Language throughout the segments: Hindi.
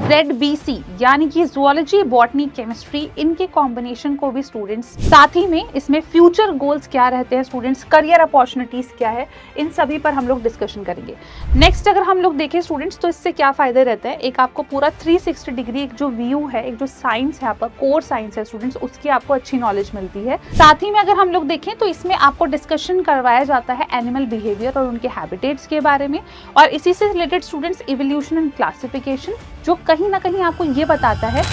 ZBC यानी कि जुअलॉजी, बॉटनी, केमिस्ट्री, इनके कॉम्बिनेशन को भी स्टूडेंट्स, साथ ही में इसमें फ्यूचर गोल्स क्या रहते हैं स्टूडेंट्स, करियर अपॉर्चुनिटीज क्या है, इन सभी पर हम लोग डिस्कशन करेंगे। नेक्स्ट अगर हम लोग देखें स्टूडेंट्स तो इससे क्या फायदे रहते हैं, एक आपको पूरा 360 डिग्री एक जो व्यू है, एक जो साइंस है आपका कोर साइंस है स्टूडेंट्स, उसकी आपको अच्छी नॉलेज मिलती है। साथ ही में अगर हम लोग देखें तो इसमें आपको डिस्कशन करवाया जाता है एनिमल बिहेवियर और उनके हैबिटेट्स के बारे में, और इसी से related students evolution and classification, जो कहीं ना कहीं आपको ये बताता है।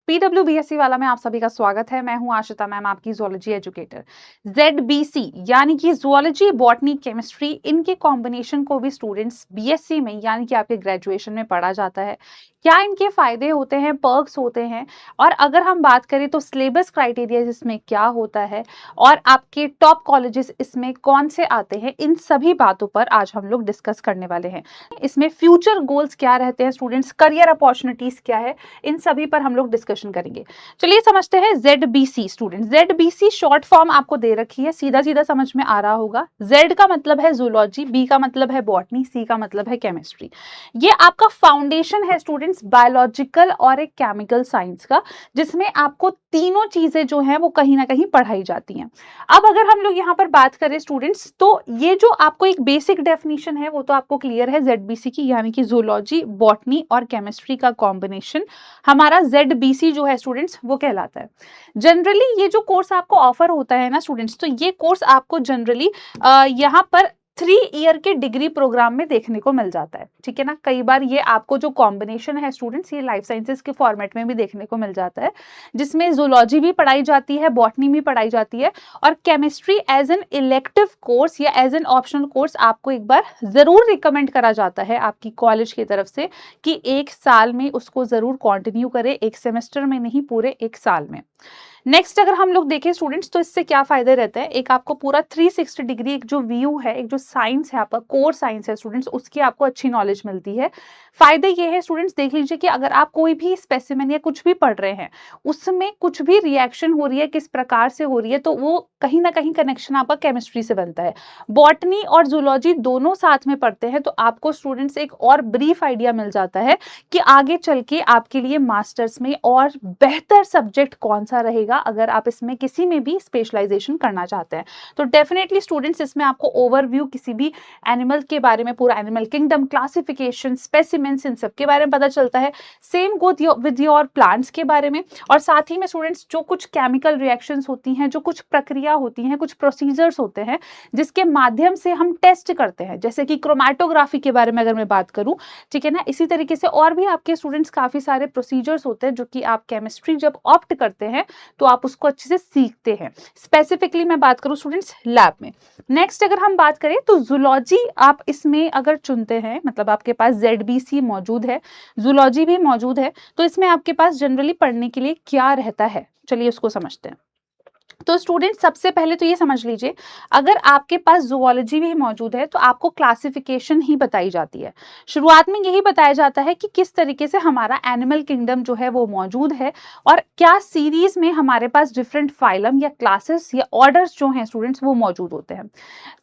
PWBSC वाला में आप सभी का स्वागत है। मैं हूं आशिता मैम, आपकी ज़ूलॉजी एजुकेटर। ZBC यानी कि ज़ूलॉजी, बॉटनी, केमिस्ट्री, इनके कॉम्बिनेशन को भी स्टूडेंट्स BSc में यानी कि आपके ग्रेजुएशन में पढ़ा जाता है। क्या इनके फायदे होते हैं, पर्क्स होते हैं, और अगर हम बात करें तो सिलेबस क्राइटेरिया इसमें क्या होता है, और आपके टॉप कॉलेजेस इसमें कौन से आते हैं, इन सभी बातों पर आज हम लोग डिस्कस करने वाले हैं। इसमें फ्यूचर गोल्स क्या रहते हैं स्टूडेंट्स, करियर अपॉर्चुनिटीज क्या है, इन सभी पर हम लोग डिस्कशन करेंगे। चलिए समझते हैं ZBC student. ZBC short form आपको दे रखी है, सीधा सीधा समझ में आ रहा होगा। Z का मतलब है जूलॉजी, B का मतलब है बॉटनी, C का मतलब है केमिस्ट्री। ये आपका फाउंडेशन है स्टूडेंट्स बायोलॉजिकल और एक केमिकल साइंस का, जिसमें आपको तीनों चीजें जो हैं वो कहीं ना कहीं पढ़ाई जाती हैं। अब अगर हम लोग यहाँ पर बात करें स्टूडेंट्स तो ये जो आपको एक बेसिक डेफिनेशन है वो तो आपको क्लियर है ZBC की, यानी कि जूलॉजी, बॉटनी और केमिस्ट्री का कॉम्बिनेशन हमारा ZBC जो है स्टूडेंट्स वो कहलाता है। जनरली ये जो कोर्स आपको ऑफर होता है ना स्टूडेंट्स, तो ये कोर्स आपको जनरली यहाँ पर 3 ईयर के डिग्री प्रोग्राम में देखने को मिल जाता है, ठीक है ना। कई बार ये आपको जो कॉम्बिनेशन है स्टूडेंट्स, ये लाइफ साइंसेस के फॉर्मेट में भी देखने को मिल जाता है, जिसमें जूलॉजी भी पढ़ाई जाती है, बॉटनी भी पढ़ाई जाती है, और chemistry as an elective course या एज एन ऑप्शनल कोर्स आपको एक बार जरूर रिकमेंड करा जाता है आपकी कॉलेज की तरफ से कि 1 साल में उसको जरूर कंटिन्यू करें, 1 सेमेस्टर में नहीं, पूरे 1 साल में। नेक्स्ट अगर हम लोग देखें स्टूडेंट्स तो इससे क्या फायदे रहते हैं, एक आपको पूरा 360 डिग्री एक जो व्यू है, एक जो साइंस है आपका कोर साइंस है स्टूडेंट्स, उसकी आपको अच्छी नॉलेज मिलती है। फायदे ये है स्टूडेंट्स, देख लीजिए कि अगर आप कोई भी स्पेसिमेन या कुछ भी पढ़ रहे हैं, उसमें कुछ भी रिएक्शन हो रही है, किस प्रकार से हो रही है, तो वो कहीं ना कहीं कनेक्शन आपका केमिस्ट्री से बनता है। बॉटनी और जूलॉजी दोनों साथ में पढ़ते हैं तो आपको स्टूडेंट्स एक और ब्रीफ आइडिया मिल जाता है कि आगे चल के आपके लिए मास्टर्स में और बेहतर सब्जेक्ट कौन सा रहेगा अगर आप इसमें किसी में भी स्पेशलाइजेशन करना चाहते हैं। तो डेफिनेटली स्टूडेंट्स इसमें आपको ओवरव्यू किसी भी एनिमल के बारे में, पूरा एनिमल किंगडम, क्लासिफिकेशन, स्पेसिमेंस, इन सब के बारे में पता चलता है। Same go with your plants के बारे में, और साथ ही में स्टूडेंट्स जो कुछ केमिकल रिएक्शंस होती हैं, जो कुछ प्रक्रिया होती हैं, कुछ प्रोसीजर्स होते हैं जिसके माध्यम से हम टेस्ट करते हैं, जैसे कि क्रोमैटोग्राफी के बारे में अगर मैं बात करूं, ठीक है ना। इसी तरीके से और भी आपके स्टूडेंट्स काफी सारे प्रोसीजर्स होते हैं जो कि आप केमिस्ट्री जब ऑप्ट करते हैं तो आप उसको अच्छे से सीखते हैं। स्पेसिफिकली मैं बात करूं स्टूडेंट्स लैब में। नेक्स्ट अगर हम बात करें तो जूलॉजी आप इसमें अगर चुनते हैं, मतलब आपके पास ZBC मौजूद है, जूलॉजी भी मौजूद है, तो इसमें आपके पास जनरली पढ़ने के लिए क्या रहता है, चलिए उसको समझते हैं। तो स्टूडेंट सबसे पहले तो ये समझ लीजिए, अगर आपके पास जूलॉजी भी मौजूद है तो आपको क्लासिफिकेशन ही बताई जाती है। शुरुआत में यही बताया जाता है कि किस तरीके से हमारा एनिमल किंगडम जो है वो मौजूद है, और क्या सीरीज में हमारे पास डिफरेंट फाइलम या क्लासेस या ऑर्डर्स जो हैं स्टूडेंट्स वो मौजूद होते हैं।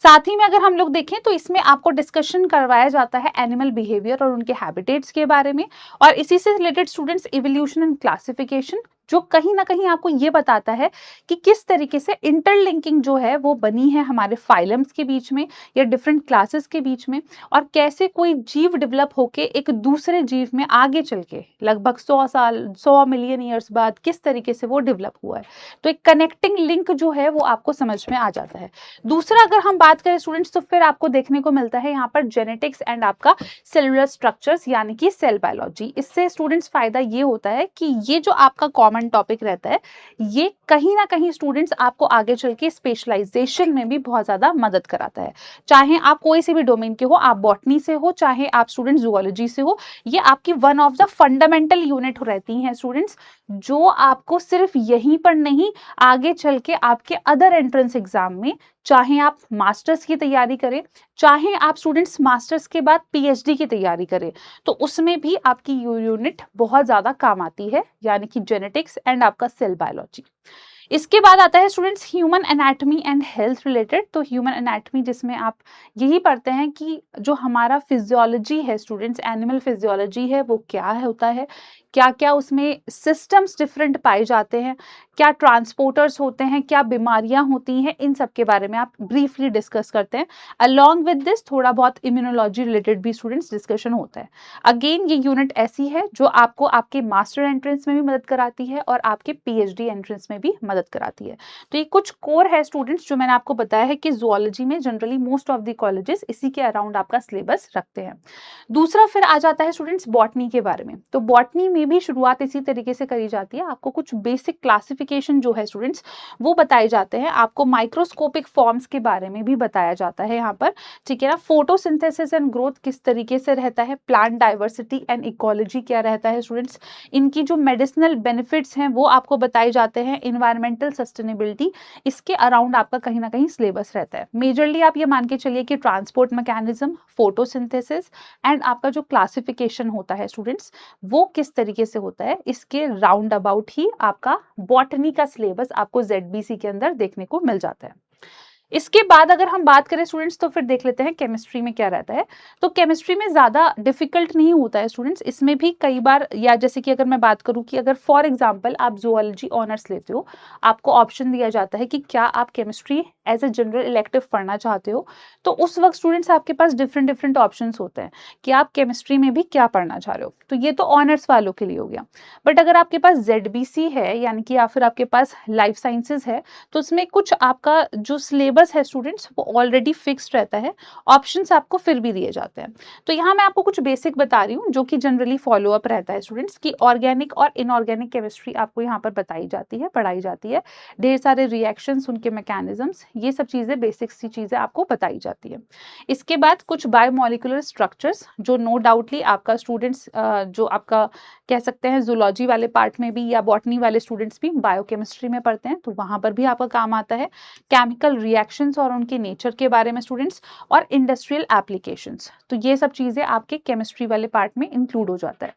साथ ही में अगर हम लोग देखें तो इसमें आपको डिस्कशन करवाया जाता है एनिमल बिहेवियर और उनके हैबिटेट्स के बारे में, और इसी से related students evolution and classification, जो कहीं ना कहीं आपको ये बताता है कि किस तरीके से इंटरलिंकिंग जो है वो बनी है हमारे फाइलम्स के बीच में या डिफरेंट क्लासेस के बीच में, और कैसे कोई जीव डेवलप होके एक दूसरे जीव में आगे चल के लगभग 100 साल, 100 मिलियन ईयर्स बाद किस तरीके से वो डेवलप हुआ है। तो एक कनेक्टिंग लिंक जो है वो आपको समझ में आ जाता है। दूसरा अगर हम बात करें स्टूडेंट्स तो फिर आपको देखने को मिलता है यहाँ पर जेनेटिक्स एंड आपका सेलुलर स्ट्रक्चर्स यानी कि सेल बायोलॉजी। इससे स्टूडेंट्स फायदा ये होता है कि ये जो आपका कॉमन टॉपिक रहता है, ये कहीं ना कहीं स्टूडेंट्स आपको आगे चल के स्पेशलाइजेशन में भी बहुत ज्यादा मदद कराता है। चाहे आप कोई से भी डोमेन के हो, आप बॉटनी से हो, चाहे आप स्टूडेंट जूलॉजी से हो, ये आपकी one of the fundamental unit रहती हैं स्टूडेंट्स, जो आपको सिर्फ यहीं पर नहीं, आगे चल के आपके अदर एंट्रेंस एग्जाम में, चाहे आप मास्टर्स की तैयारी करें, चाहे आप स्टूडेंट्स मास्टर्स के बाद PhD की तैयारी करें, तो उसमें भी आपकी यूनिट बहुत ज्यादा काम आती है, यानी कि जेनेटिक्स एंड आपका सेल बायोलॉजी। इसके बाद आता है students human anatomy and health related. तो ह्यूमन एनाटॉमी जिसमें आप यही पढ़ते हैं कि जो हमारा फिजियोलॉजी है स्टूडेंट्स, एनिमल फिजियोलॉजी है वो क्या होता है, क्या क्या उसमें सिस्टम्स डिफरेंट पाए जाते हैं, क्या ट्रांसपोर्टर्स होते हैं, क्या बीमारियां होती हैं, इन सब के बारे में आप ब्रीफली डिस्कस करते हैं। अलॉन्ग विद दिस थोड़ा बहुत इम्यूनोलॉजी रिलेटेड भी स्टूडेंट्स डिस्कशन होता है। अगेन ये यूनिट ऐसी है जो आपको आपके मास्टर एंट्रेंस में भी मदद कराती है और आपके पीएचडी एंट्रेंस में भी मदद कराती है। तो ये कुछ कोर है स्टूडेंट्स जो मैंने आपको बताया है कि जूलॉजी में generally most of the colleges इसी के अराउंड आपका सिलेबस रखते हैं। दूसरा फिर आ जाता है स्टूडेंट्स बॉटनी के बारे में। तो बॉटनी में भी शुरुआत इसी तरीके से करी जाती है, आपको कुछ बेसिक क्लासिफिकेशन जो है स्टूडेंट्स वो बताए जाते हैं, आपको माइक्रोस्कोपिक फॉर्म्स के बारे में भी बताया जाता है यहाँ पर, ठीक है ना। फोटोसिंथेसिस एंड ग्रोथ किस तरीके से रहता है, प्लांट डाइवर्सिटी एंड इकोलॉजी क्या रहता है स्टूडेंट्स, इनकी जो मेडिसिनल बेनिफिट्स हैं वो आपको बताए जाते हैं, इन्वायरमेंटल सस्टेनेबिलिटी, इसके अराउंड आपका कहीं ना कहीं सिलेबस रहता है। मेजरली आप ये मान के चलिए कि ट्रांसपोर्ट मैकेनिज्म, फोटोसिंथेसिस एंड आपका जो क्लासिफिकेशन होता है स्टूडेंट्स वो किस तरीके से होता है, इसके राउंड अबाउट ही आपका बॉटनी का सिलेबस आपको जेडबीसी के अंदर देखने को मिल जाता है। इसके बाद अगर हम बात करें स्टूडेंट्स तो फिर देख लेते हैं केमिस्ट्री में क्या रहता है। तो केमिस्ट्री में ज्यादा डिफिकल्ट नहीं होता है स्टूडेंट्स, इसमें भी कई बार, या जैसे कि अगर मैं बात करूं कि अगर फॉर एग्जांपल आप जूलॉजी ऑनर्स लेते हो, आपको ऑप्शन दिया जाता है कि क्या आप chemistry as a general elective पढ़ना चाहते हो, तो उस वक्त स्टूडेंट्स आपके पास डिफरेंट डिफरेंट ऑप्शन होते हैं कि आप केमिस्ट्री में भी क्या पढ़ना चाह रहे हो। तो ये तो ऑनर्स वालों के लिए हो गया। बट अगर आपके पास जेडबीसी है यानी कि या फिर आपके पास लाइफ साइंसेज है, तो उसमें कुछ आपका जो सिलेबस है स्टूडेंट्स वो ऑलरेडी फिक्स्ड रहता है, ऑप्शंस आपको फिर भी दिए जाते हैं। तो यहाँ मैं आपको कुछ बेसिक बता रही हूँ जो कि जनरली फॉलो अप रहता है स्टूडेंट्स की, ऑर्गेनिक और इनऑर्गेनिक केमिस्ट्री आपको यहाँ पर बताई जाती है, पढ़ाई जाती है, ढेर सारे रिएक्शंस, उनके मैकेनिज्म्स, ये सब चीजें बेसिक सी चीजें आपको बताई जाती है। इसके बाद कुछ बायोमोलिकुलर स्ट्रक्चर्स जो नो डाउटली आपका स्टूडेंट्स जो आपका कह सकते हैं जूलॉजी वाले पार्ट में भी या बॉटनी वाले स्टूडेंट्स भी बायोकेमिस्ट्री में पढ़ते हैं, तो वहां पर भी आपका काम आता है। केमिकल रिएक्शंस और उनके नेचर के बारे में स्टूडेंट्स, और इंडस्ट्रियल एप्लीकेशंस, तो ये सब चीजें आपके केमिस्ट्री वाले पार्ट में इंक्लूड हो जाता है।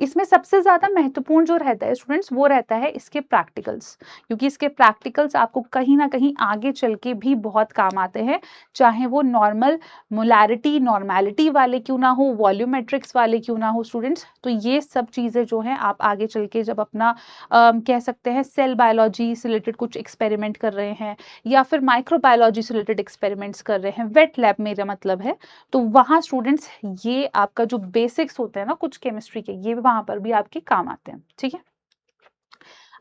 इसमें सबसे ज्यादा महत्वपूर्ण जो रहता है स्टूडेंट्स वो रहता है इसके प्रैक्टिकल्स, क्योंकि इसके प्रैक्टिकल्स आपको कहीं ना कहीं आगे चल के भी बहुत काम आते हैं, चाहे वो नॉर्मल मोलैरिटी नॉर्मेलिटी वाले क्यों ना हो, वॉल्यूमेट्रिक्स वाले क्यों ना हो स्टूडेंट्स। तो ये सब चीजें जो हैं आप आगे चल के जब अपना कह सकते हैं सेल बायोलॉजी से रिलेटेड कुछ एक्सपेरिमेंट कर रहे हैं या फिर माइक्रोबायोलॉजी से रिलेटेड एक्सपेरिमेंट्स कर रहे हैं, वेट लैब मेरा मतलब है, तो वहाँ स्टूडेंट्स ये आपका जो बेसिक्स होते हैं ना कुछ केमिस्ट्री के, ये वहां पर भी आपके काम आते हैं, ठीक है।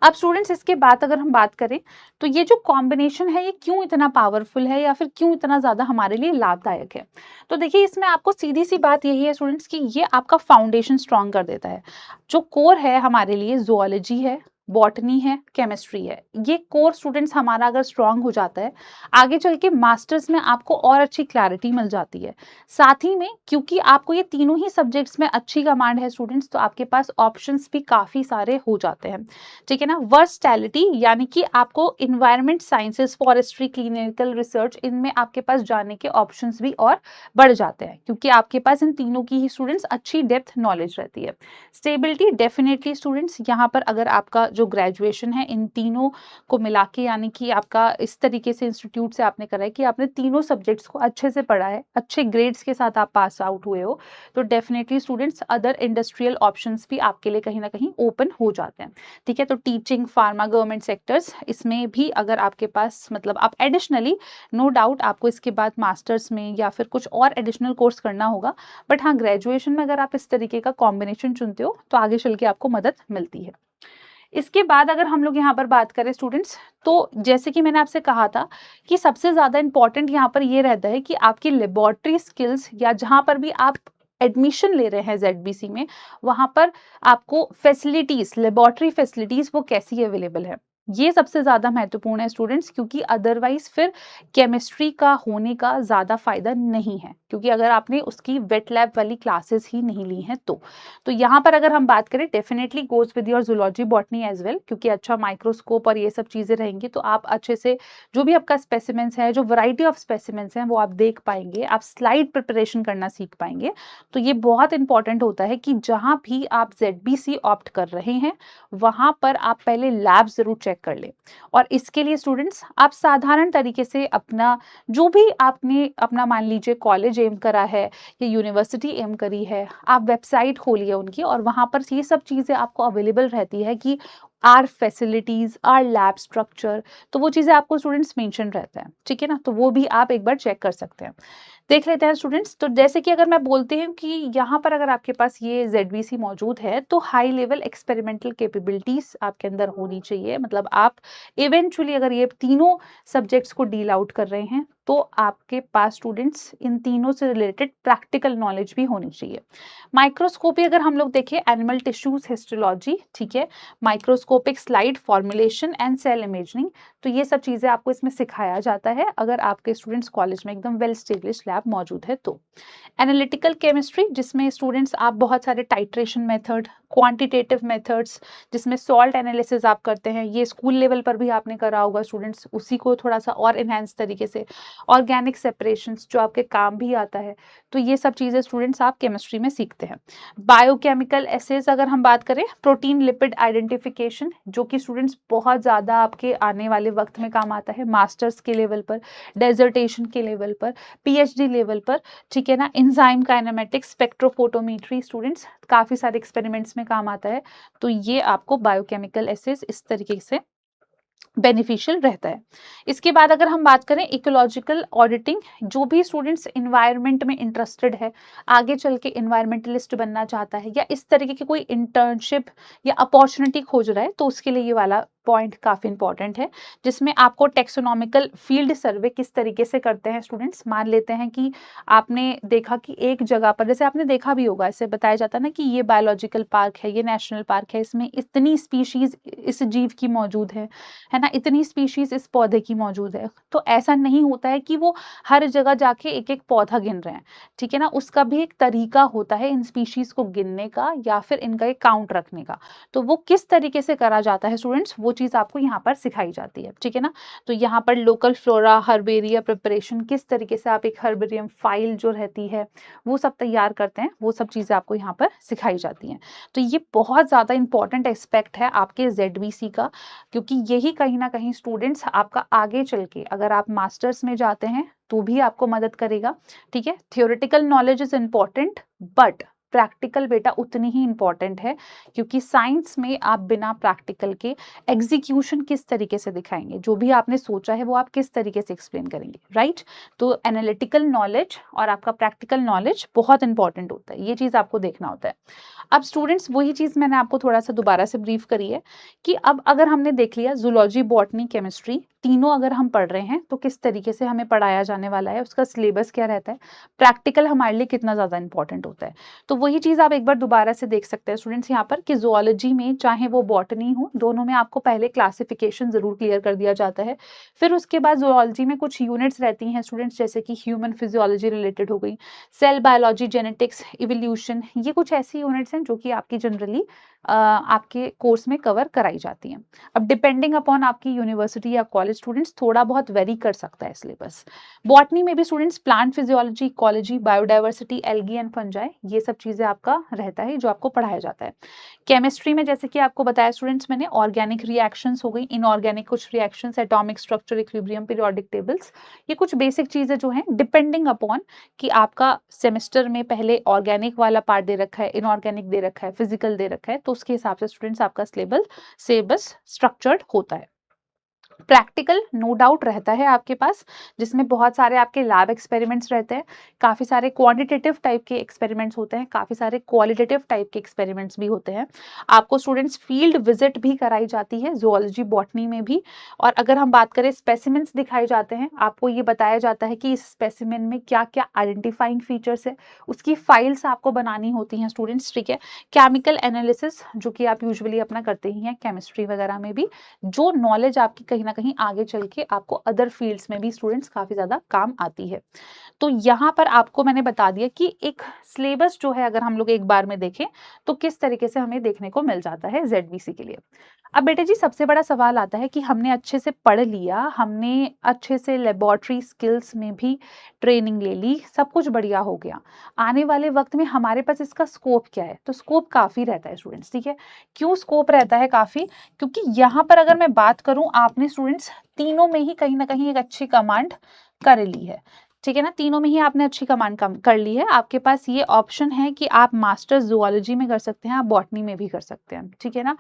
अब स्टूडेंट्स इसके बाद अगर हम बात करें तो ये जो कॉम्बिनेशन है ये क्यों इतना पावरफुल है या फिर क्यों इतना ज्यादा हमारे लिए लाभदायक है। तो देखिए इसमें आपको सीधी सी बात यही है स्टूडेंट्स कि ये आपका फाउंडेशन स्ट्रॉन्ग कर देता है। जो कोर है हमारे लिए जूलॉजी है, बॉटनी है, केमिस्ट्री है, ये कोर स्टूडेंट्स हमारा अगर स्ट्रॉन्ग हो जाता है, आगे चल के मास्टर्स में आपको और अच्छी क्लैरिटी मिल जाती है। साथ ही में क्योंकि आपको ये तीनों ही सब्जेक्ट्स में अच्छी कमांड है स्टूडेंट्स, तो आपके पास ऑप्शंस भी काफी सारे हो जाते हैं, ठीक है ना। वर्सटैलिटी यानी कि आपको environment sciences, forestry, clinical research, इनमें आपके पास जाने के ऑप्शंस भी और बढ़ जाते हैं क्योंकि आपके पास इन तीनों की ही स्टूडेंट्स अच्छी डेप्थ नॉलेज रहती है। स्टेबिलिटी डेफिनेटली स्टूडेंट्स यहाँ पर अगर आपका जो ग्रेजुएशन है इन तीनों को मिला के, यानी कि आपका इस तरीके से इंस्टीट्यूट से आपने करा है कि आपने तीनों सब्जेक्ट्स को अच्छे से पढ़ा है, अच्छे ग्रेड्स के साथ आप पास आउट हुए हो, तो definitely students other industrial options भी आपके लिए कहीं ना कहीं ओपन हो जाते हैं, ठीक है। तो टीचिंग, फार्मा, गवर्नमेंट सेक्टर्स, इसमें भी अगर आपके पास मतलब आप एडिशनली नो डाउट आपको इसके बाद मास्टर्स में या फिर कुछ और एडिशनल कोर्स करना होगा, बट हाँ ग्रेजुएशन में अगर आप इस तरीके का कॉम्बिनेशन चुनते हो तो आगे चल के आपको मदद मिलती है। इसके बाद अगर हम लोग यहाँ पर बात करें स्टूडेंट्स, तो जैसे कि मैंने आपसे कहा था कि सबसे ज्यादा इंपॉर्टेंट यहाँ पर ये रहता है कि आपकी लेबोरेटरी स्किल्स, या जहां पर भी आप एडमिशन ले रहे हैं जेडबीसी में, वहां पर आपको फैसिलिटीज, लेबोरेटरी फैसिलिटीज वो कैसी अवेलेबल है, ये सबसे ज्यादा महत्वपूर्ण है स्टूडेंट्स, क्योंकि अदरवाइज फिर केमिस्ट्री का होने का ज्यादा फायदा नहीं है, क्योंकि अगर आपने उसकी वेट लैब वाली क्लासेस ही नहीं ली हैं तो यहाँ पर अगर हम बात करें definitely goes with your zoology, botany as well, क्योंकि अच्छा माइक्रोस्कोप और ये सब चीजें रहेंगी तो आप अच्छे से जो भी आपका स्पेसिमेंस है, जो वैरायटी ऑफ स्पेसिमेंस हैं वो आप देख पाएंगे, आप स्लाइड प्रिपरेशन करना सीख पाएंगे। तो ये बहुत इंपॉर्टेंट होता है कि जहां भी आप जेडबीसी ऑप्ट कर रहे हैं वहां पर आप पहले लैब जरूर चेक चेक कर लें। और इसके लिए स्टूडेंट्स आप साधारण तरीके से अपना जो भी आपने अपना मान लीजिए कॉलेज एम करा है या यूनिवर्सिटी एम करी है, आप वेबसाइट खोलिए उनकी और वहाँ पर ये सब चीज़ें आपको अवेलेबल रहती है कि our facilities, our lab structure, तो वो चीज़ें आपको स्टूडेंट्स मेंशन रहता है, ठीक है ना? तो वो भी आप एक बार चेक कर सकते हैं। देख लेते हैं स्टूडेंट्स, तो जैसे कि अगर मैं बोलती हूँ कि यहाँ पर अगर आपके पास ये ZVC मौजूद है तो हाई लेवल एक्सपेरिमेंटल कैपेबिलिटीज आपके अंदर होनी चाहिए। मतलब आप इवेंचुअली अगर ये तीनों सब्जेक्ट्स को डील आउट कर रहे हैं तो आपके पास स्टूडेंट्स इन तीनों से रिलेटेड प्रैक्टिकल नॉलेज भी होनी चाहिए। माइक्रोस्कोपी अगर हम लोग देखें, एनिमल टिश्यूज हिस्टोलॉजी, ठीक है, microscopic slide formulation and cell imaging, तो ये सब चीजें आपको इसमें सिखाया जाता है अगर आपके स्टूडेंट्स कॉलेज में एकदम वेल स्टेब्लिश लैब मौजूद है तो। एनालिटिकल केमिस्ट्री जिसमें स्टूडेंट्स आप बहुत सारे टाइट्रेशन मेथड, क्वांटिटेटिव मेथड्स जिसमें सॉल्ट एनालिसिस आप करते हैं, ये स्कूल लेवल पर भी आपने करा होगा स्टूडेंट्स, उसी को थोड़ा सा और इनहेंस तरीके से। ऑर्गेनिक सेपरेशंस जो आपके काम भी आता है, तो ये सब चीजें स्टूडेंट्स आप केमिस्ट्री में सीखते हैं। बायोकेमिकल एसेज अगर हम बात करें, प्रोटीन लिपिड आइडेंटिफिकेशन जो कि स्टूडेंट्स बहुत ज़्यादा आपके आने वाले वक्त में काम आता है, मास्टर्स के लेवल पर, डेजर्टेशन के लेवल पर, PhD लेवल पर, ठीक है ना। एंजाइम काइनेमेटिक्स, स्पेक्ट्रोफोटोमेट्री स्टूडेंट्स काफ़ी सारे एक्सपेरिमेंट्स में काम आता है, तो ये आपको बायोकेमिकल एसेज इस तरीके से बेनिफिशियल रहता है। इसके बाद अगर हम बात करें इकोलॉजिकल ऑडिटिंग, जो भी स्टूडेंट्स इन्वायरमेंट में इंटरेस्टेड है, आगे चल के इन्वायरमेंटलिस्ट बनना चाहता है या इस तरीके की कोई इंटर्नशिप या अपॉर्चुनिटी खोज रहा है, तो उसके लिए ये वाला पॉइंट काफ़ी इंपॉर्टेंट है, जिसमें आपको टेक्सोनॉमिकल फील्ड सर्वे किस तरीके से करते हैं स्टूडेंट्स। मान लेते हैं कि आपने देखा कि एक जगह पर, जैसे आपने देखा भी होगा, ऐसे बताया जाता है ना कि ये बायोलॉजिकल पार्क है, ये नेशनल पार्क है, इसमें इतनी स्पीशीज इस जीव की मौजूद है ना, इतनी स्पीशीज इस पौधे की मौजूद है। तो ऐसा नहीं होता है कि वो हर जगह जाके एक एक पौधा गिन रहे हैं, ठीक है ना। उसका भी एक तरीका होता है इन स्पीशीज को गिनने का या फिर इनका एक काउंट रखने का, तो वो किस तरीके से करा जाता है स्टूडेंट्स, वो चीज आपको यहाँ पर सिखाई जाती है, ठीक है ना। तो यहाँ पर लोकल फ्लोरा हर्बेरिया प्रिपरेशन, किस तरीके से आप एक हर्बेरियम फाइल जो रहती है वो सब तैयार करते हैं, वो सब चीजें आपको यहाँ पर सिखाई जाती हैं। तो ये बहुत ज्यादा इंपॉर्टेंट एस्पेक्ट है आपके ZVC का, क्योंकि यही कहीं ना कहीं स्टूडेंट्स आपका आगे चल के अगर आप मास्टर्स में जाते हैं तो भी आपको मदद करेगा, ठीक है। Theoretical knowledge is important but practical बेटा उतनी ही इंपॉर्टेंट है, क्योंकि साइंस में आप बिना प्रैक्टिकल के एग्जीक्यूशन किस तरीके से दिखाएंगे, जो भी आपने सोचा है वो आप किस तरीके से एक्सप्लेन करेंगे, राइट। तो एनालिटिकल नॉलेज और आपका प्रैक्टिकल नॉलेज बहुत इंपॉर्टेंट होता है, ये चीज आपको देखना होता है। अब स्टूडेंट्स वही चीज मैंने आपको थोड़ा सा दोबारा से ब्रीफ करी है कि अब अगर हमने देख लिया जूलॉजी, बॉटनी, केमिस्ट्री तीनों अगर हम पढ़ रहे हैं तो किस तरीके से हमें पढ़ाया जाने वाला है, उसका सिलेबस क्या रहता है, प्रैक्टिकल हमारे लिए कितना ज्यादा इंपॉर्टेंट होता है। तो वही चीज आप एक बार दोबारा से देख सकते हैं स्टूडेंट्स यहाँ पर कि जूलॉजी में चाहे वो बॉटनी हो, दोनों में आपको पहले क्लासिफिकेशन जरूर क्लियर कर दिया जाता है। फिर उसके बाद जूलॉजी में कुछ यूनिट्स रहती हैं स्टूडेंट्स, जैसे कि ह्यूमन फिजियोलॉजी रिलेटेड हो गई, सेल बायोलॉजी, जेनेटिक्स, इवोल्यूशन, ये कुछ ऐसी यूनिट्स हैं जो कि आपकी जनरली आपके कोर्स में कवर कराई जाती हैं। अब डिपेंडिंग अपॉन आपकी यूनिवर्सिटी या कॉलेज स्टूडेंट्स थोड़ा बहुत वेरी कर सकता है सिलेबस। बॉटनी में भी students plant physiology, ecology, biodiversity, algae and fungi, ये सब चीजें आपका रहता है जो आपको पढ़ाया जाता है। केमिस्ट्री में जैसे कि आपको बताया स्टूडेंट्स मैंने, ऑर्गेनिक रिएक्शंस हो गई, इनऑर्गेनिक कुछ reactions, atomic structure, equilibrium, periodic tables, ये कुछ बेसिक चीजें जो हैं डिपेंडिंग अपॉन कि आपका सेमेस्टर में पहले ऑर्गेनिक वाला पार्ट दे रखा है, इनऑर्गेनिक दे रखा है, फिजिकल दे रखा है, तो उसके हिसाब से स्टूडेंट्स आपका सिलेबस स्ट्रक्चर्ड होता है। प्रैक्टिकल नो डाउट रहता है आपके पास, जिसमें बहुत सारे आपके लैब एक्सपेरिमेंट्स रहते हैं, काफ़ी सारे क्वांटिटेटिव टाइप के एक्सपेरिमेंट्स होते हैं, काफ़ी सारे क्वालिटेटिव टाइप के एक्सपेरिमेंट्स भी होते हैं। आपको स्टूडेंट्स फील्ड विजिट भी कराई जाती है जूलॉजी, बॉटनी में भी। और अगर हम बात करें स्पेसिमेंट्स दिखाए जाते हैं, आपको ये बताया जाता है कि इस स्पेसिमेन में क्या क्या आइडेंटिफाइंग फीचर्स है, उसकी फाइल्स आपको बनानी होती हैं स्टूडेंट्स, ठीक है। केमिकल एनालिसिस जो कि आप यूजुअली अपना करते ही हैं केमिस्ट्री वगैरह में भी, जो नॉलेज आपकी कहीं ना कहीं आगे चल के आपको अदर फील्ड्स में भी स्टूडेंट्स काफ़ी ज़्यादा काम आती है। तो यहाँ पर आपको मैंने बता दिया कि एक सिलेबस जो है अगर हम लोग एक बार में देखें तो किस तरीके से हमें देखने को मिल जाता है जेडबीसी के लिए। अब बेटे जी सबसे बड़ा सवाल आता है कि हमने अच्छे से पढ़ लिया, हमने अच्छे से लेबोरेटरी स्किल्स में भी ट्रेनिंग ले ली, सब कुछ बढ़िया हो गया। आने वाले वक्त में हमारे पास इसका स्कोप क्या है? तो स्कोप काफ़ी रहता है स्टूडेंट्स, ठीक है? क्यों स्कोप रहता है काफ़ी? क्योंकि यहाँ पर अगर मैं बात करूँ आपने स्टूडेंट्स तीनों में ही कहीं न कहीं एक अच्छी कमांड कर ली है। ठीक है ना? तीनों में ही आपने अच्छी कमांड कम कर ली है। आपके पास ये ऑप्शन है कि आप मास्टर्स ज़ूलॉजी में कर सकते हैं, आप बॉटनी में भी कर सकते हैं। ठीक है ना?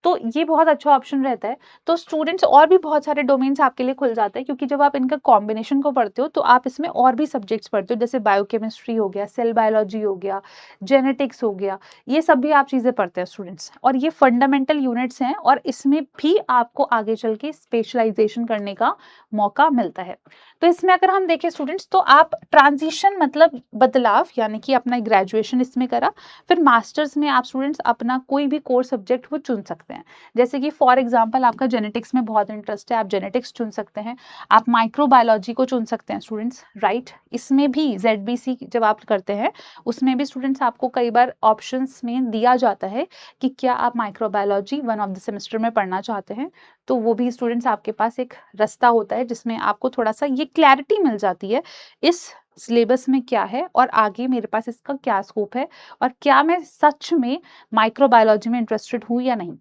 तो ये बहुत अच्छा ऑप्शन रहता है। तो स्टूडेंट्स और भी बहुत सारे डोमेन्स आपके लिए खुल जाते हैं क्योंकि जब आप इनका कॉम्बिनेशन को पढ़ते हो तो आप इसमें और भी सब्जेक्ट्स पढ़ते हो, जैसे बायोकेमिस्ट्री हो गया, सेल बायोलॉजी हो गया, जेनेटिक्स हो गया, ये सब भी आप चीज़ें पढ़ते हैं स्टूडेंट्स। और ये फंडामेंटल यूनिट्स हैं और इसमें भी आपको आगे चल के स्पेशलाइजेशन करने का मौका मिलता है। तो इसमें अगर हम देखें स्टूडेंट्स तो आप ट्रांजिशन मतलब बदलाव यानी कि अपना ग्रेजुएशन इसमें करा, फिर मास्टर्स में आप स्टूडेंट्स अपना कोई भी कोर सब्जेक्ट वो चुन सकते हैं। जैसे कि फॉर एग्जांपल आपका जेनेटिक्स में बहुत इंटरेस्ट है, आप जेनेटिक्स चुन सकते हैं, आप माइक्रोबायोलॉजी को चुन सकते हैं स्टूडेंट्स, राइट? इसमें भी जेडबीसी जब आप करते हैं उसमें भी स्टूडेंट्स आपको कई बार ऑप्शंस में दिया जाता है कि क्या आप microbiology one of the semester में पढ़ना चाहते हैं, तो वो भी स्टूडेंट्स आपके पास एक रास्ता होता है जिसमें आपको थोड़ा सा ये क्लैरिटी मिल जाती है इस सिलेबस में क्या है और आगे मेरे पास इसका क्या स्कोप है और क्या मैं सच में माइक्रोबायोलॉजी में इंटरेस्टेड हूँ या नहीं।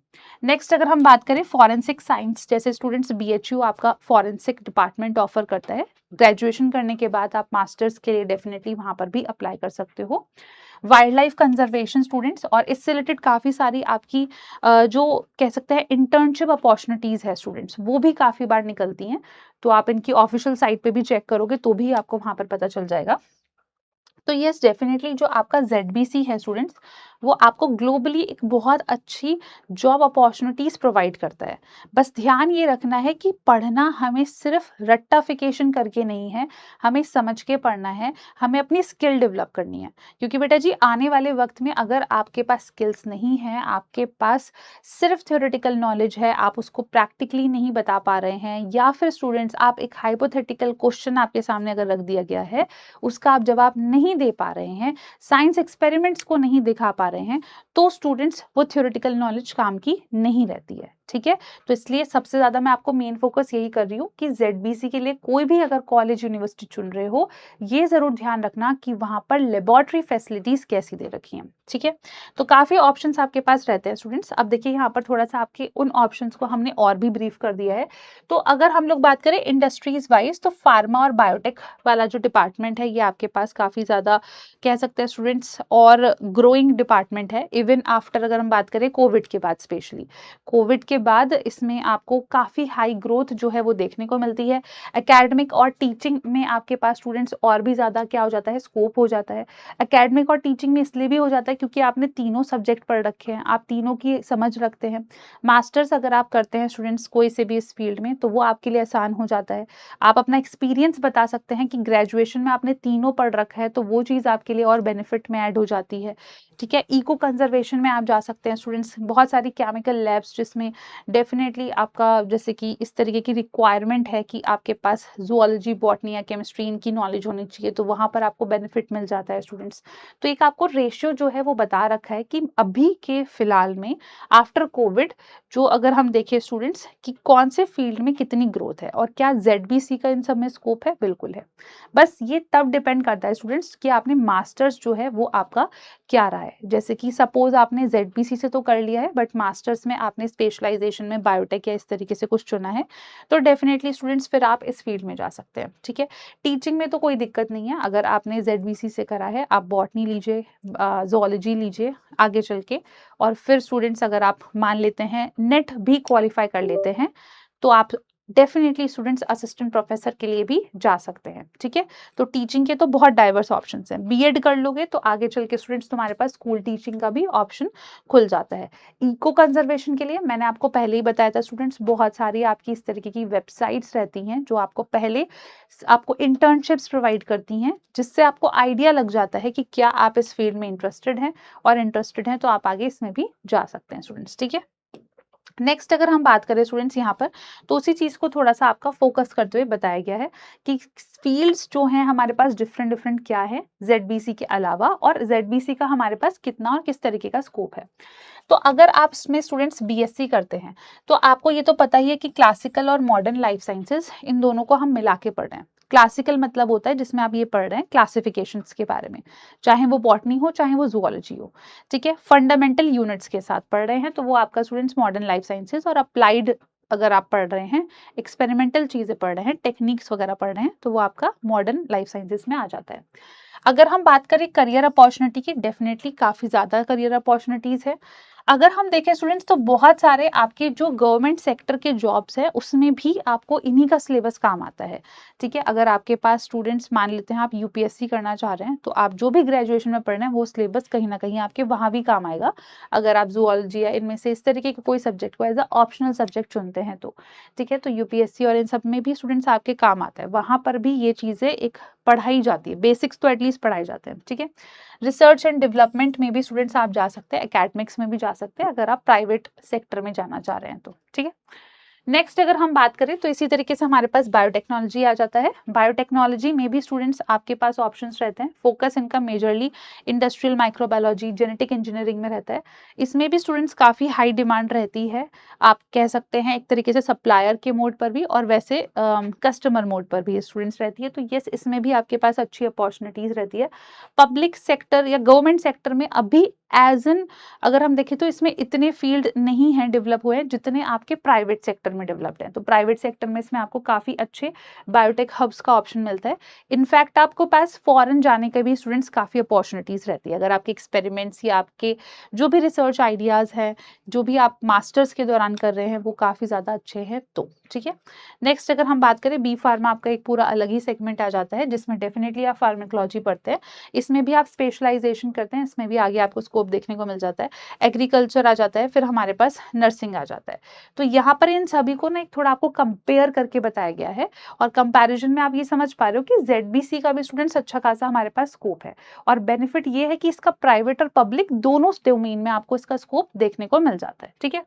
नेक्स्ट अगर हम बात करें फॉरेंसिक साइंस, जैसे स्टूडेंट्स बीएचयू आपका फॉरेंसिक डिपार्टमेंट ऑफर करता है, ग्रेजुएशन करने के बाद आप मास्टर्स के लिए डेफिनेटली वहां पर भी अप्लाई कर सकते हो। वाइल्ड लाइफ कंजर्वेशन स्टूडेंट्स, और इससे रिलेटेड काफ़ी सारी आपकी जो कह सकते हैं इंटर्नशिप अपॉर्चुनिटीज़ है स्टूडेंट्स, वो भी काफ़ी बार निकलती हैं। तो आप इनकी ऑफिशियल साइट पे भी चेक करोगे तो भी आपको वहाँ पर पता चल जाएगा। तो यस डेफिनेटली जो आपका जेडबीसी है स्टूडेंट्स, वो आपको ग्लोबली एक बहुत अच्छी जॉब अपॉर्चुनिटीज प्रोवाइड करता है। बस ध्यान ये रखना है कि पढ़ना हमें सिर्फ रट्टाफिकेशन करके नहीं है, हमें समझ के पढ़ना है, हमें अपनी स्किल डेवलप करनी है। क्योंकि बेटा जी आने वाले वक्त में अगर आपके पास स्किल्स नहीं है, आपके पास सिर्फ थ्योरेटिकल नॉलेज है, आप उसको प्रैक्टिकली नहीं बता पा रहे हैं, या फिर स्टूडेंट्स आप एक हाइपोथेटिकल क्वेश्चन आपके सामने अगर रख दिया गया है उसका आप जवाब नहीं दे पा रहे हैं, साइंस एक्सपेरिमेंट्स को नहीं दिखा पा रहे हैं, तो स्टूडेंट्स वो थ्योरेटिकल नॉलेज काम की नहीं रहती है। ठीक है? तो इसलिए सबसे ज्यादा मैं आपको मेन फोकस यही कर रही हूँ कि जेडबीसी के लिए कोई भी अगर कॉलेज यूनिवर्सिटी चुन रहे हो, ये जरूर ध्यान रखना कि वहां पर लेबोरेटरी फैसिलिटीज कैसी दे रखी हैं। ठीक है? तो काफी ऑप्शंस आपके पास रहते हैं स्टूडेंट्स। अब देखिए यहाँ पर थोड़ा सा आपके उन ऑप्शंस को हमने और भी ब्रीफ कर दिया है। तो अगर हम लोग बात करें इंडस्ट्रीज वाइज, तो फार्मा और बायोटेक वाला जो डिपार्टमेंट है ये आपके पास काफी ज्यादा कह सकते हैं स्टूडेंट्स और ग्रोइंग डिपार्टमेंट है। इवन आफ्टर अगर हम बात करें कोविड के बाद, स्पेशली कोविड के बाद इसमें आपको काफी हाई ग्रोथ जो है वो देखने को मिलती है। एकेडमिक और टीचिंग में आपके पास स्टूडेंट्स और भी ज्यादा क्या हो जाता है, स्कोप हो जाता है। एकेडमिक और टीचिंग में इसलिए भी हो जाता है क्योंकि आपने तीनों सब्जेक्ट पढ़ रखे हैं, आप तीनों की समझ रखते हैं। मास्टर्स अगर आप करते हैं स्टूडेंट्स कोई से भी इस फील्ड में, तो वो आपके लिए आसान हो जाता है। आप अपना एक्सपीरियंस बता सकते हैं कि ग्रेजुएशन में आपने तीनों पढ़ रखा है, तो वो चीज़ आपके लिए और बेनिफिट में ऐड हो जाती है। ठीक है? इको कंजर्वेशन में आप जा सकते हैं स्टूडेंट्स, बहुत सारी केमिकल लैब्स जिसमें डेफिनेटली आपका जैसे कि इस तरीके की रिक्वायरमेंट है कि आपके पास जूलॉजी, बॉटनी या केमिस्ट्री इनकी नॉलेज होनी चाहिए, तो वहाँ पर आपको बेनिफिट मिल जाता है स्टूडेंट्स। तो एक आपको रेशियो जो है वो बता रखा है कि अभी के फिलहाल में आफ्टर कोविड जो अगर हम देखें स्टूडेंट्स कि कौन से फील्ड में कितनी ग्रोथ है और क्या जेडबीसी का इन सब में स्कोप है, बिल्कुल है। बस ये तब डिपेंड करता है स्टूडेंट्स कि आपने मास्टर्स जो है वो आपका क्या रहा है। जैसे कि सपोज आपने जेडबीसी से तो कर लिया है बट मास्टर्स में आपने स्पेशलाइजेशन में बायोटेक या इस तरीके से कुछ चुना है, तो डेफिनेटली स्टूडेंट्स फिर आप इस फील्ड में जा सकते हैं। ठीक है? टीचिंग में तो कोई दिक्कत नहीं है, अगर आपने जेडबीसी से करा है आप बॉटनी लीजिए, जूलॉजी लीजिए आगे चल के, और फिर स्टूडेंट्स अगर आप मान लेते हैं नेट भी क्वालिफाई कर लेते हैं, तो आप डेफिनेटली स्टूडेंट्स असिस्टेंट प्रोफेसर के लिए भी जा सकते हैं। ठीक है? तो टीचिंग के तो बहुत डाइवर्स ऑप्शंस हैं। बीएड कर लोगे तो आगे चल के स्टूडेंट्स तुम्हारे पास स्कूल टीचिंग का भी ऑप्शन खुल जाता है। इको कंजर्वेशन के लिए मैंने आपको पहले ही बताया था स्टूडेंट्स, बहुत सारी आपकी इस तरीके की वेबसाइट्स रहती हैं जो आपको पहले आपको इंटर्नशिप्स प्रोवाइड करती हैं, जिससे आपको आइडिया लग जाता है कि क्या आप इस फील्ड में इंटरेस्टेड हैं, और इंटरेस्टेड हैं तो आप आगे इसमें भी जा सकते हैं स्टूडेंट्स। ठीक है? नेक्स्ट अगर हम बात करें स्टूडेंट्स यहाँ पर, तो उसी चीज़ को थोड़ा-सा आपका फ़ोकस करते हुए बताया गया है कि फ़ील्ड्स जो हैं हमारे पास डिफरेंट डिफरेंट क्या है ज़ेडबीसी के अलावा, और ज़ेडबीसी का हमारे पास कितना और किस तरीके का स्कोप है। तो अगर आप इसमें स्टूडेंट्स बीएससी करते हैं, तो आपको ये तो पता ही है कि क्लासिकल और मॉडर्न लाइफ साइंसेज़ इन दोनों को हम मिला के पढ़ रहे हैं। क्लासिकल मतलब होता है जिसमें आप ये पढ़ रहे हैं क्लासिफिकेशंस के बारे में, चाहे वो बॉटनी हो, चाहे वो ज़ूलॉजी हो, ठीक है? फंडामेंटल यूनिट्स के साथ पढ़ रहे हैं, तो वो आपका स्टूडेंट्स मॉडर्न लाइफ साइंसेज़, और अप्लाइड अगर आप पढ़ रहे हैं, एक्सपेरिमेंटल चीज़ें पढ़ रहे हैं, टेक्निक्स वगैरह पढ़ रहे हैं, तो वो आपका मॉडर्न लाइफ साइंसेज़ में आ जाता है। अगर हम बात करें करियर अपॉर्चुनिटी की, डेफिनेटली काफ़ी ज़्यादा करियर अपॉर्चुनिटीज़ है। अगर हम देखें स्टूडेंट्स, तो बहुत सारे आपके जो गवर्नमेंट सेक्टर के जॉब्स हैं, उसमें भी आपको इन्हीं का सिलेबस काम आता है, ठीक है? अगर आपके पास स्टूडेंट्स मान लेते हैं आप यूपीएससी करना चाह रहे हैं, तो आप जो भी ग्रेजुएशन में पढ़ रहे हैं, वो सिलेबस कहीं न कहीं आपके वहाँ भी काम आएगा। अगर आप ज़ूलॉजी या इनमें से इस तरीके के कोई सब्जेक्ट को एज़ अ ऑप्शनल सब्जेक्ट चुनते हैं तो, ठीक है? तो यूपीएससी और इन सब में भी स्टूडेंट्स आपके काम आता है। वहाँ पर भी ये चीज़ें एक पढ़ाई जाती है, बेसिक्स तो एटलीस्ट पढ़ाए जाते हैं, ठीक है? रिसर्च एंड डेवलपमेंट में भी स्टूडेंट्स आप जा सकते हैं, एकेडमिक्स में भी जा सकते हैं अगर आप प्राइवेट सेक्टर में जाना चाह रहे हैं तो, ठीक है? नेक्स्ट अगर हम बात करें, तो इसी तरीके से हमारे पास बायोटेक्नोलॉजी आ जाता है। बायोटेक्नोलॉजी में भी स्टूडेंट्स आपके पास ऑप्शंस रहते हैं। फोकस इनका majorly industrial microbiology, genetic engineering में रहता है। इसमें भी स्टूडेंट्स काफ़ी हाई डिमांड रहती है। आप कह सकते हैं एक तरीके से सप्लायर के मोड पर भी, और वैसे कस्टमर मोड पर भी स्टूडेंट्स रहती है। तो यस, इसमें भी आपके पास अच्छी अपॉर्चुनिटीज़ रहती है। पब्लिक सेक्टर या गवर्नमेंट सेक्टर में अभी एज़ एन अगर हम देखें, तो इसमें इतने फील्ड नहीं हैं डेवलप हुए हैं जितने आपके प्राइवेट सेक्टर में डेवलप्ड हैं। तो प्राइवेट सेक्टर में इसमें आपको काफ़ी अच्छे बायोटेक हब्स का ऑप्शन मिलता है। इनफैक्ट आपको पास फॉरेन जाने के भी स्टूडेंट्स काफ़ी अपॉर्चुनिटीज़ रहती है। अगर आपके एक्सपेरिमेंट्स या आपके जो भी रिसर्च आइडियाज़ हैं, जो भी आप मास्टर्स के दौरान कर रहे हैं, वो काफ़ी ज़्यादा अच्छे हैं तो, ठीक है? नेक्स्ट अगर हम बात करें, बी फार्मा आपका एक पूरा अलग ही सेगमेंट आ जाता है, जिसमें डेफिनिटली आप फार्माकोलॉजी पढ़ते हैं। इसमें भी आप स्पेशलाइजेशन करते हैं, इसमें भी आगे आपको स्कोप देखने को मिल जाता है। एग्रीकल्चर आ जाता है, फिर हमारे पास नर्सिंग आ जाता है। तो यहाँ पर इन सभी को ना एक थोड़ा आपको कंपेयर करके बताया गया है, और कंपैरिजन में आप ये समझ पा रहे हो कि ज़ेडबीसी का भी स्टूडेंट्स अच्छा खासा हमारे पास स्कोप है, और बेनिफिट ये है कि इसका प्राइवेट और पब्लिक दोनों डोमेन में आपको इसका स्कोप देखने को मिल जाता है, ठीक है?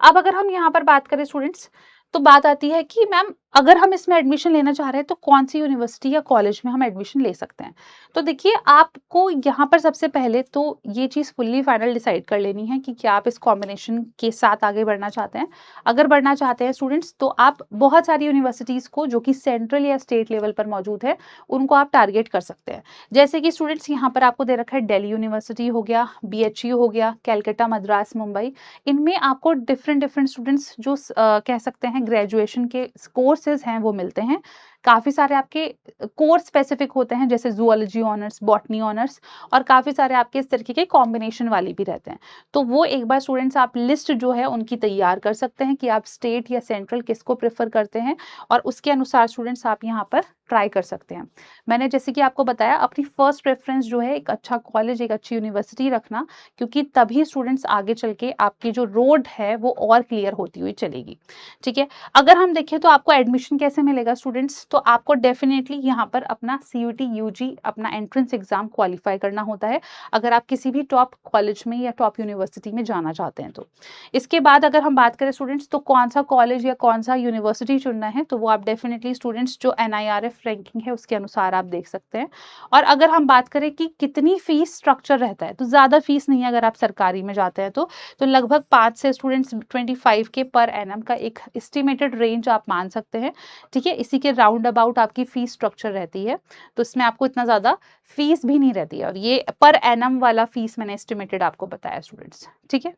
अब अगर हम यहाँ पर बात करें स्टूडेंट्स, तो बात आती है कि मैम अगर हम इसमें एडमिशन लेना चाह रहे हैं, तो कौन सी यूनिवर्सिटी या कॉलेज में हम एडमिशन ले सकते हैं। तो देखिए, आपको यहाँ पर सबसे पहले तो ये चीज़ फुल्ली फाइनल डिसाइड कर लेनी है कि क्या आप इस कॉम्बिनेशन के साथ आगे बढ़ना चाहते हैं। अगर बढ़ना चाहते हैं स्टूडेंट्स, तो आप बहुत सारी यूनिवर्सिटीज़ को जो कि सेंट्रल या स्टेट लेवल पर मौजूद है, उनको आप टारगेट कर सकते हैं। जैसे कि स्टूडेंट्स यहाँ पर आपको दे रखा है, दिल्ली यूनिवर्सिटी हो गया, बीएचयू हो गया, कैलकाटा, मद्रास, मुंबई। इनमें आपको डिफरेंट डिफरेंट स्टूडेंट्स जो कह सकते हैं ग्रेजुएशन के कोर्सेज हैं, वो मिलते हैं। काफ़ी सारे आपके कोर्स स्पेसिफिक होते हैं, जैसे ज़ूलॉजी ऑनर्स, बॉटनी ऑनर्स, और काफ़ी सारे आपके इस तरीके के कॉम्बिनेशन वाली भी रहते हैं। तो वो एक बार स्टूडेंट्स आप लिस्ट जो है उनकी तैयार कर सकते हैं कि आप स्टेट या सेंट्रल किसको प्रेफर करते हैं, और उसके अनुसार स्टूडेंट्स आप यहाँ पर ट्राई कर सकते हैं। मैंने जैसे कि आपको बताया, अपनी फर्स्ट प्रेफरेंस जो है एक अच्छा कॉलेज, एक अच्छी यूनिवर्सिटी रखना, क्योंकि तभी स्टूडेंट्स आगे चल के आपकी जो रोड है वो और क्लियर होती हुई चलेगी, ठीक है? अगर हम देखें तो आपको एडमिशन कैसे मिलेगा स्टूडेंट्स, तो आपको डेफिनेटली यहाँ पर अपना सीयूटी यूजी अपना एंट्रेंस एग्जाम क्वालिफाई करना होता है, अगर आप किसी भी टॉप कॉलेज में या टॉप यूनिवर्सिटी में जाना चाहते हैं तो। इसके बाद अगर हम बात करें स्टूडेंट्स, तो कौन सा कॉलेज या कौन सा यूनिवर्सिटी चुनना है, तो वो आप डेफिनेटली स्टूडेंट्स जो NIRF रैंकिंग है उसके अनुसार आप देख सकते हैं। और अगर हम बात करें कि कितनी फीस स्ट्रक्चर रहता है, तो ज़्यादा फीस नहीं है अगर आप सरकारी में जाते हैं तो लगभग 5 से स्टूडेंट्स 25 के पर एनम का एक एस्टिमेटेड रेंज आप मान सकते हैं, ठीक है? इसी के राउंड अबाउट आपकी फीस स्ट्रक्चर रहती है, तो इसमें आपको इतना ज़्यादा फीस भी नहीं रहती है, और ये पर एनम वाला फीस मैंने एस्टिमेटेड आपको बताया स्टूडेंट्स, ठीक है?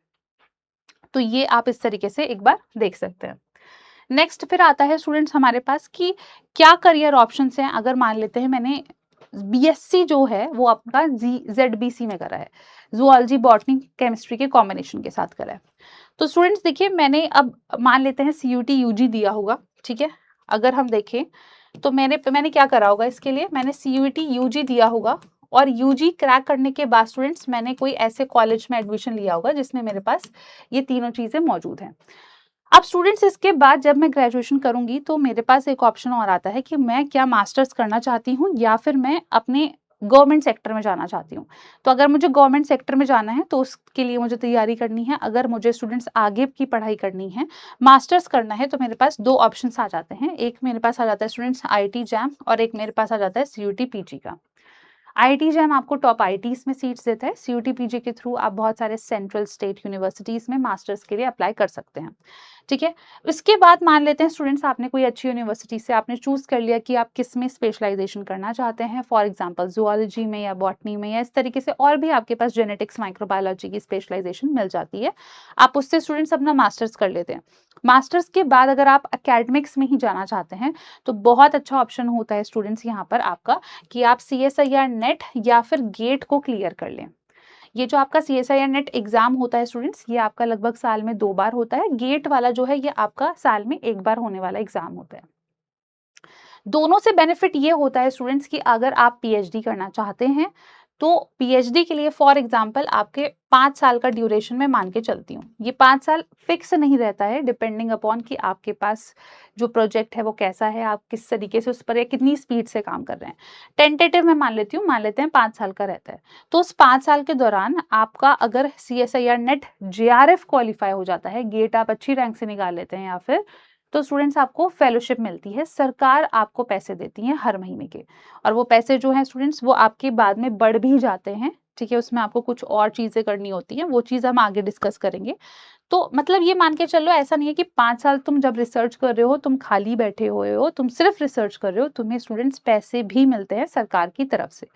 तो ये आप इस तरीके से एक बार देख सकते हैं। नेक्स्ट फिर आता है स्टूडेंट्स हमारे पास कि क्या करियर ऑप्शंस हैं। अगर मान लेते हैं मैंने बीएससी जो है वो आपका ज़ेडबीसी में करा है, ज़ूलॉजी, बॉटनी, केमिस्ट्री के कॉम्बिनेशन के साथ करा है। तो स्टूडेंट्स देखिए, मैंने अब मान लेते हैं सीयूटी यूजी दिया होगा, ठीक है? अगर हम देखें तो मैंने क्या करा होगा इसके लिए, मैंने सीयूटी यूजी दिया होगा, और यूजी क्रैक करने के बाद स्टूडेंट्स मैंने कोई ऐसे कॉलेज में एडमिशन लिया होगा जिसमें मेरे पास ये तीनों चीज़ें मौजूद हैं। अब स्टूडेंट्स इसके बाद जब मैं ग्रेजुएशन करूंगी, तो मेरे पास एक ऑप्शन और आता है कि मैं क्या मास्टर्स करना चाहती हूँ, या फिर मैं अपने गवर्नमेंट सेक्टर में जाना चाहती हूँ, तो अगर मुझे गवर्नमेंट सेक्टर में जाना है तो उसके लिए मुझे तैयारी करनी है। अगर मुझे स्टूडेंट्स आगे की पढ़ाई करनी है, मास्टर्स करना है, तो मेरे पास 2 ऑप्शंस आ जाते हैं। एक मेरे पास आ जाता है स्टूडेंट्स आईआईटी जैम और एक मेरे पास आ जाता है सीयूटी पीजी का। आईआईटी जैम आपको टॉप आईआईटीज़ में सीट्स देता है। सीयूटी पीजी के थ्रू आप बहुत सारे सेंट्रल स्टेट यूनिवर्सिटीज़ में मास्टर्स के लिए अप्लाई कर सकते हैं। ठीक है? इसके बाद मान लेते हैं स्टूडेंट्स आपने कोई अच्छी यूनिवर्सिटी से आपने चूज़ कर लिया कि आप किस में स्पेशलाइज़ेशन करना चाहते हैं। फॉर एग्ज़ाम्पल ज़ूलॉजी में या बॉटनी में या इस तरीके से और भी आपके पास जेनेटिक्स, माइक्रोबायोलॉजी की स्पेशलाइज़ेशन मिल जाती है। आप उससे स्टूडेंट्स अपना मास्टर्स कर लेते हैं। मास्टर्स के बाद अगर आप एकेडमिक्स में ही जाना चाहते हैं, तो बहुत अच्छा ऑप्शन होता है स्टूडेंट्स यहाँ पर आपका कि आप सीएसआईआर नेट या फिर गेट को क्लियर कर लें। ये जो आपका सीएसआईआर नेट एग्जाम होता है स्टूडेंट्स, ये आपका लगभग साल में 2 बार होता है। गेट वाला जो है ये आपका साल में 1 बार होने वाला एग्जाम होता है। दोनों से बेनिफिट ये होता है स्टूडेंट्स कि अगर आप पीएचडी करना चाहते हैं, तो पीएचडी के लिए फॉर एग्जांपल आपके 5 साल का ड्यूरेशन मैं मान के चलती हूँ। ये 5 साल फिक्स नहीं रहता है, डिपेंडिंग अपॉन कि आपके पास जो प्रोजेक्ट है वो कैसा है, आप किस तरीके से उस पर या कितनी स्पीड से काम कर रहे हैं। टेंटेटिव मैं मान लेती हूँ, मान लेते हैं 5 साल का रहता है। तो उस 5 साल के दौरान आपका अगर सीएसआईआर नेट जेआरएफ क्वालिफाई हो जाता है, गेट आप अच्छी रैंक से निकाल लेते हैं या फिर, तो स्टूडेंट्स आपको फेलोशिप मिलती है। सरकार आपको पैसे देती है हर महीने के, और वो पैसे जो हैं स्टूडेंट्स वो आपके बाद में बढ़ भी जाते हैं। ठीक है? उसमें आपको कुछ और चीज़ें करनी होती हैं, वो चीज़ हम आगे डिस्कस करेंगे। तो मतलब ये मान के चलो, ऐसा नहीं है कि 5 साल तुम जब रिसर्च कर रहे हो, तुम खाली बैठे हुए हो, तुम सिर्फ रिसर्च कर रहे हो, तुम्हें स्टूडेंट्स पैसे भी मिलते हैं सरकार की तरफ से।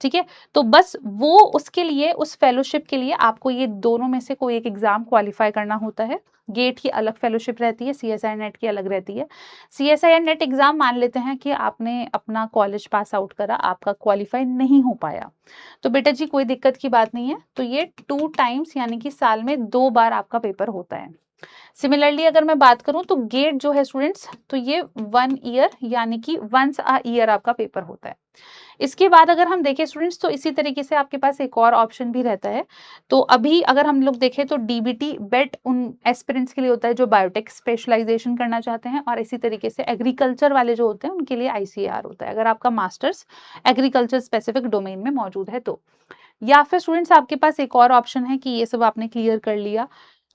ठीक है? तो बस वो उसके लिए, उस फेलोशिप के लिए आपको ये दोनों में से कोई एक एग्ज़ाम क्वालिफ़ाई करना होता है। गेट की अलग फेलोशिप रहती है, सीएसआईआर नेट की अलग रहती है। सीएसआईआर नेट एग्ज़ाम मान लेते हैं कि आपने अपना कॉलेज पास आउट करा, आपका क्वालिफ़ाई नहीं हो पाया। तो बेटा जी कोई दिक्कत की बात नहीं है। तो ये 2 टाइम्स यानी कि साल में 2 बार आपका पेपर होता है। सिमिलरली अगर मैं बात करूँ तो गेट जो है स्टूडेंट्स, तो ये 1 ईयर यानी कि वन्स अ ईयर आपका पेपर होता है। इसके बाद अगर हम देखें स्टूडेंट्स, तो इसी तरीके से आपके पास एक और ऑप्शन भी रहता है। तो अभी अगर हम लोग देखें तो डीबीटी बेट उन एस्पिरेंट्स के लिए होता है जो बायोटेक स्पेशलाइजेशन करना चाहते हैं, और इसी तरीके से एग्रीकल्चर वाले जो होते हैं उनके लिए आईसीएआर होता है, अगर आपका मास्टर्स एग्रीकल्चर स्पेसिफिक डोमेन में मौजूद है तो। या फिर स्टूडेंट्स आपके पास एक और ऑप्शन है कि ये सब आपने क्लियर कर लिया,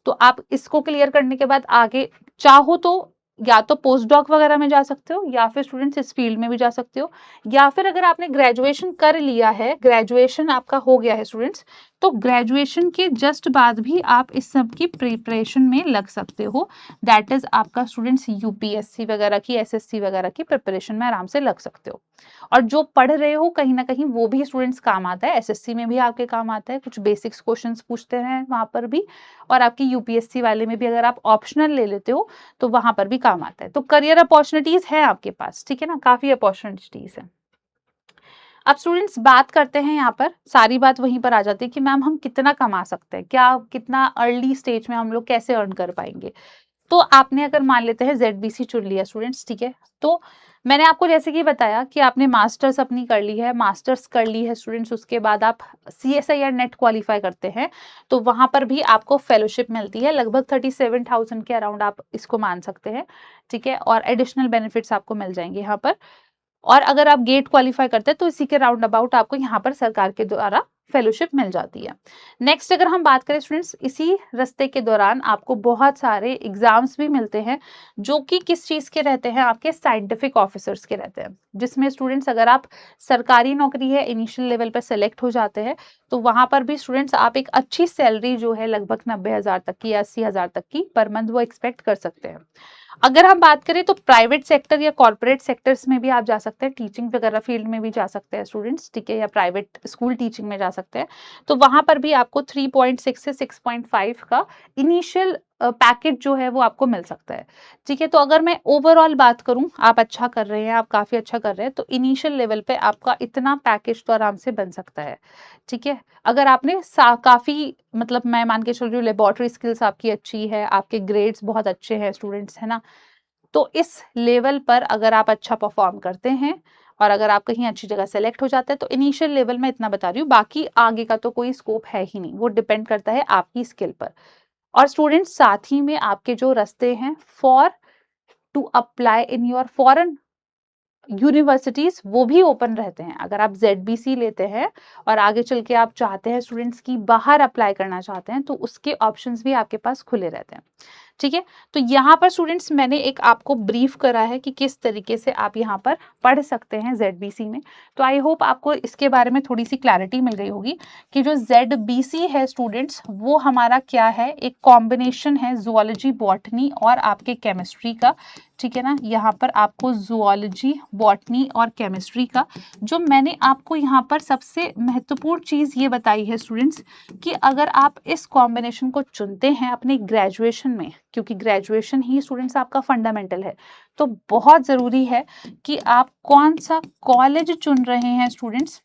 तो आप इसको क्लियर करने के बाद आगे चाहो तो या तो पोस्ट डॉक वगैरह में जा सकते हो, या फिर स्टूडेंट्स इस फील्ड में भी जा सकते हो, या फिर अगर आपने ग्रेजुएशन कर लिया है, ग्रेजुएशन आपका हो गया है स्टूडेंट्स, तो ग्रेजुएशन के जस्ट बाद भी आप इस सब की प्रिपरेशन में लग सकते हो। दैट इज आपका स्टूडेंट्स यूपीएससी वगैरह की, एसएससी वगैरह की प्रिपरेशन में आराम से लग सकते हो। और जो पढ़ रहे हो कहीं ना कहीं वो भी स्टूडेंट्स काम आता है, एसएससी में भी आपके काम आता है, कुछ बेसिक्स क्वेश्चंस पूछते हैं वहां पर भी, और आपकी यूपीएससी वाले में भी अगर आप ऑप्शनल ले लेते हो तो वहां पर भी काम आता है। तो करियर अपॉर्चुनिटीज है आपके पास, ठीक है ना, काफी अपॉर्चुनिटीज है। अब स्टूडेंट्स बात करते हैं, यहाँ पर सारी बात वहीं पर आ जाती है कि मैम हम कितना कमा सकते हैं, क्या कितना अर्ली स्टेज में हम लोग कैसे अर्न कर पाएंगे। तो आपने अगर मान लेते हैं जेडबीसी चुन लिया स्टूडेंट्स, ठीक है, तो मैंने आपको जैसे कि बताया कि आपने मास्टर्स अपनी कर ली है, मास्टर्स कर ली है स्टूडेंट्स, उसके बाद आप सीएसआईआर नेट क्वालिफाई करते हैं, तो वहां पर भी आपको फेलोशिप मिलती है, लगभग 37,000 के अराउंड आप इसको मान सकते हैं। ठीक है? और एडिशनल बेनिफिट्स आपको मिल जाएंगे यहाँ पर। और अगर आप गेट क्वालिफाई करते हैं तो इसी के राउंड अबाउट आपको यहाँ पर सरकार के द्वारा फेलोशिप मिल जाती है। नेक्स्ट अगर हम बात करें स्टूडेंट्स, इसी रास्ते के दौरान आपको बहुत सारे एग्जाम्स भी मिलते हैं जो कि किस चीज़ के रहते हैं, आपके साइंटिफिक ऑफिसर्स के रहते हैं, जिसमें स्टूडेंट्स अगर आप सरकारी नौकरी है इनिशियल लेवल पर सेलेक्ट हो जाते हैं, तो वहां पर भी स्टूडेंट्स आप एक अच्छी सैलरी जो है लगभग 90,000 तक की या 80,000 तक की पर मंथ वो एक्सपेक्ट कर सकते हैं। अगर हम बात करें तो प्राइवेट सेक्टर या कॉर्पोरेट सेक्टर्स में भी आप जा सकते हैं, टीचिंग वगैरह फील्ड में भी जा सकते हैं स्टूडेंट्स, ठीक है, या प्राइवेट स्कूल टीचिंग में जा सकते हैं, तो वहां पर भी आपको 3.6 से 6.5 का इनिशियल पैकेज जो है वो आपको मिल सकता है। ठीक है? तो अगर मैं ओवरऑल बात करूं, आप अच्छा कर रहे हैं, आप काफी अच्छा कर रहे हैं, तो इनिशियल लेवल पे आपका इतना पैकेज तो आराम से बन सकता है। ठीक है? अगर आपने काफी मतलब मैं मान के चल रही हूँ लेबोरेटरी स्किल्स आपकी अच्छी है, आपके ग्रेड्स बहुत अच्छे हैं स्टूडेंट्स, है ना, तो इस लेवल पर अगर आप अच्छा परफॉर्म करते हैं और अगर आप कहीं अच्छी जगह सेलेक्ट हो जाते हैं, तो इनिशियल लेवल में इतना बता रही हूँ, बाकी आगे का तो कोई स्कोप है ही नहीं, वो डिपेंड करता है आपकी स्किल पर। और स्टूडेंट्स साथ ही में आपके जो रास्ते हैं for to apply in your foreign universities वो भी ओपन रहते हैं। अगर आप ZBC लेते हैं और आगे चल के आप चाहते हैं स्टूडेंट्स की बाहर अप्लाई करना चाहते हैं, तो उसके ऑप्शंस भी आपके पास खुले रहते हैं। ठीक है, तो यहाँ पर स्टूडेंट्स मैंने एक आपको ब्रीफ करा है कि किस तरीके से आप यहाँ पर पढ़ सकते हैं ZBC में। तो आई होप आपको इसके बारे में थोड़ी सी क्लैरिटी मिल गई होगी कि जो ZBC है स्टूडेंट्स, वो हमारा क्या है, एक कॉम्बिनेशन है जूलॉजी, बॉटनी और आपके केमिस्ट्री का। ठीक है ना, यहाँ पर आपको जूलॉजी, बॉटनी और केमिस्ट्री का, जो मैंने आपको यहाँ पर सबसे महत्वपूर्ण चीज़ ये बताई है स्टूडेंट्स कि अगर आप इस कॉम्बिनेशन को चुनते हैं अपने ग्रेजुएशन में, क्योंकि ग्रेजुएशन ही स्टूडेंट्स आपका फंडामेंटल है, तो बहुत ज़रूरी है कि आप कौन सा कॉलेज चुन रहे हैं स्टूडेंट्स,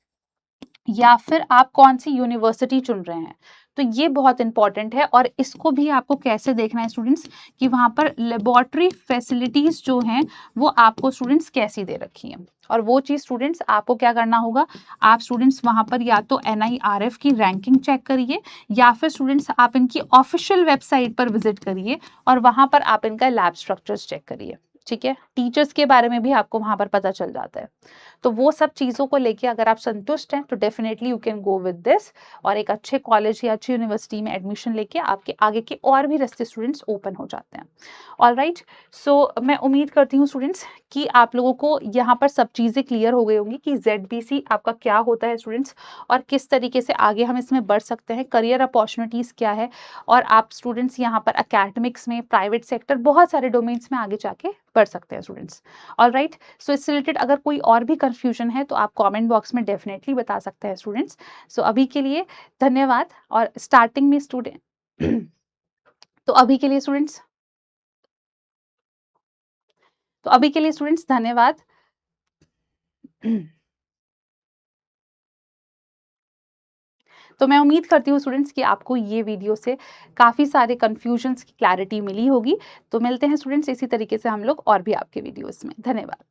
या फिर आप कौन सी यूनिवर्सिटी चुन रहे हैं। तो ये बहुत इंपॉर्टेंट है। और इसको भी आपको कैसे देखना है स्टूडेंट्स कि वहाँ पर लेबोरेटरी फैसिलिटीज़ जो हैं वो आपको स्टूडेंट्स कैसी दे रखी हैं। और वो चीज़ स्टूडेंट्स आपको क्या करना होगा, आप स्टूडेंट्स वहाँ पर या तो NIRF की रैंकिंग चेक करिए, या फिर स्टूडेंट्स आप इनकी ऑफिशियल वेबसाइट पर विजिट करिए और वहाँ पर आप इनका लैब स्ट्रक्चर्स चेक करिए। ठीक है, टीचर्स के बारे में भी आपको वहाँ पर पता चल जाता है। तो वो सब चीज़ों को लेके अगर आप संतुष्ट हैं तो definitely you can go with this, और एक अच्छे कॉलेज या अच्छी यूनिवर्सिटी में एडमिशन लेके आपके आगे के और भी रास्ते स्टूडेंट्स ओपन हो जाते हैं। ऑलराइट, सो मैं उम्मीद करती हूँ स्टूडेंट्स कि आप लोगों को यहाँ पर सब चीज़ें क्लियर हो गई होंगी कि ZBC आपका क्या होता है स्टूडेंट्स, और किस तरीके से आगे हम इसमें बढ़ सकते हैं, करियर अपॉर्चुनिटीज़ क्या है, और आप स्टूडेंट्स यहाँ पर अकेडमिक्स में, प्राइवेट सेक्टर, बहुत सारे डोमेन्स में आगे जाके बढ़ सकते हैं स्टूडेंट्स। ऑलराइट, सो इससे रिलेटेड अगर कोई और भी कंफ्यूजन है तो आप कमेंट बॉक्स में डेफिनेटली बता सकते हैं स्टूडेंट्स। सो अभी के लिए धन्यवाद। और स्टार्टिंग में स्टूडेंट तो अभी के लिए स्टूडेंट्स धन्यवाद। तो मैं उम्मीद करती हूँ स्टूडेंट्स कि आपको ये वीडियो से काफ़ी सारे कन्फ्यूजन्स की क्लैरिटी मिली होगी। तो मिलते हैं स्टूडेंट्स इसी तरीके से हम लोग और भी आपके वीडियोस में। धन्यवाद।